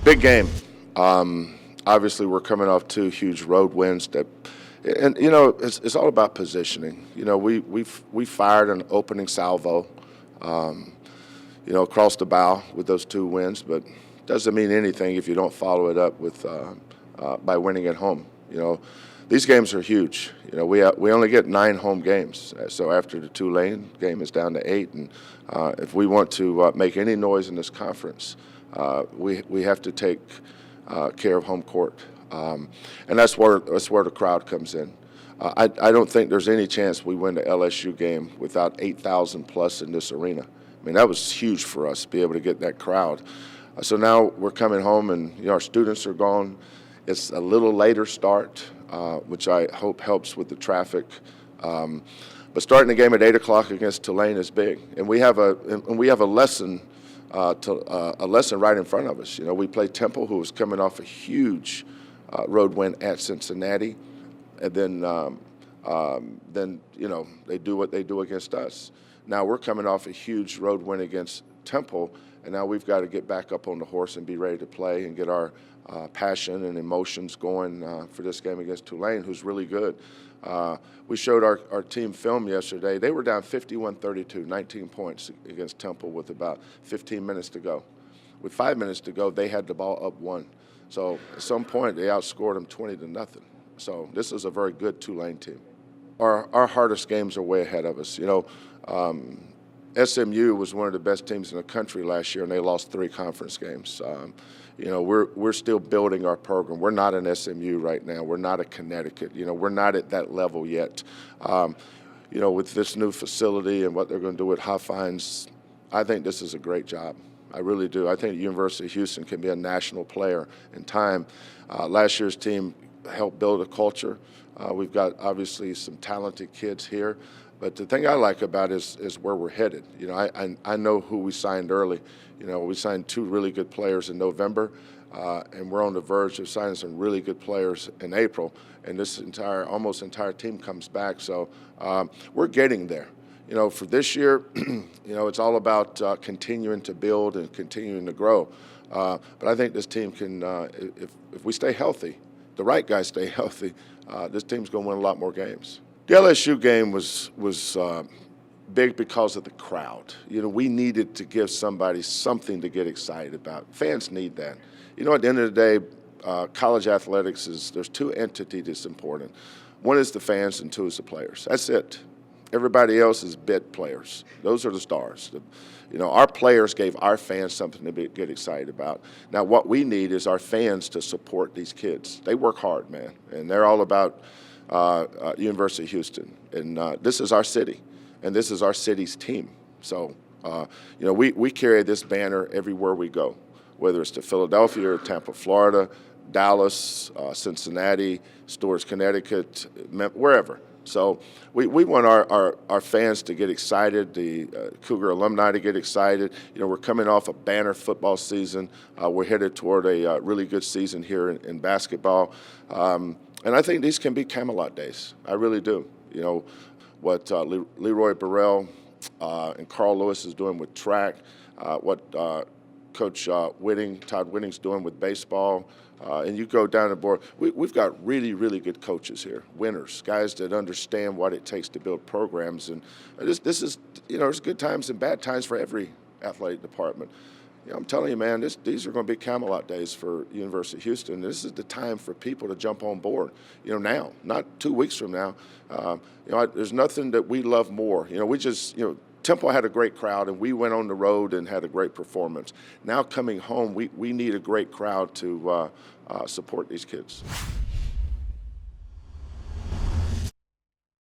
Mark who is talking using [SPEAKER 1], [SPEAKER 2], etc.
[SPEAKER 1] Big game. Obviously, we're coming off two huge road wins and it's all about positioning. We fired an opening salvo, across the bow with those two wins, but doesn't mean anything if you don't follow it up with by winning at home. These games are huge. We only get 9 home games, so after the Tulane game is down to 8, and if we want to make any noise in this conference, we have to take care of home court, and that's where the crowd comes in. I don't think there's any chance we win the LSU game without 8,000 plus in this arena. I mean, that was huge for us to be able to get that crowd. So now we're coming home, and our students are gone. It's a little later start, which I hope helps with the traffic. But starting the game at 8 o'clock against Tulane is big, and we have a lesson. A lesson right in front of us. We play Temple, who was coming off a huge road win at Cincinnati, and then they do what they do against us. Now we're coming off a huge road win against Temple, and now we've got to get back up on the horse and be ready to play and get our passion and emotions going for this game against Tulane, who's really good. We showed our team film yesterday. They were down 51-32, 19 points against Temple with about 15 minutes to go. With 5 minutes to go, they had the ball up 1. So at some point, they outscored them 20-0. So this is a very good Tulane team. Our hardest games are way ahead of us. SMU was one of the best teams in the country last year, and they lost 3 conference games. We're still building our program. We're not an SMU right now. We're not a Connecticut. We're not at that level yet. With this new facility and what they're going to do with Hofheinz, I think this is a great job. I really do. I think the University of Houston can be a national player in time. Last year's team helped build a culture. We've got obviously some talented kids here. But the thing I like about it is where we're headed. I know who we signed early. We signed 2 really good players in November, and we're on the verge of signing some really good players in April. And this almost entire team comes back. So we're getting there. For this year, it's all about continuing to build and continuing to grow. But I think this team can, if we stay healthy, the right guys stay healthy, this team's going to win a lot more games. The LSU game was big because of the crowd. We needed to give somebody something to get excited about. Fans need that. At the end of the day, college athletics there's 2 entities that's important. One is the fans, and 2 is the players. That's it. Everybody else is bit players. Those are the stars. Our players gave our fans something to get excited about. Now, what we need is our fans to support these kids. They work hard, man, and they're all about University of Houston, and this is our city, and this is our city's team. So, we carry this banner everywhere we go, whether it's to Philadelphia or Tampa, Florida, Dallas, Cincinnati, Storrs, Connecticut, wherever. So we want our fans to get excited, the Cougar alumni to get excited. We're coming off a banner football season. We're headed toward a really good season here in basketball. And I think these can be Camelot days. I really do. What Leroy Burrell and Carl Lewis is doing with track, what Coach Todd Whitting's doing with baseball, and you go down the board. We've got really, really good coaches here, winners, guys that understand what it takes to build programs. And this is, there's good times and bad times for every athletic department. I'm telling you, man, these are going to be Camelot days for University of Houston. This is the time for people to jump on board, now, not 2 weeks from now. There's nothing that we love more. Temple had a great crowd, and we went on the road and had a great performance. Now coming home, we need a great crowd to support these kids.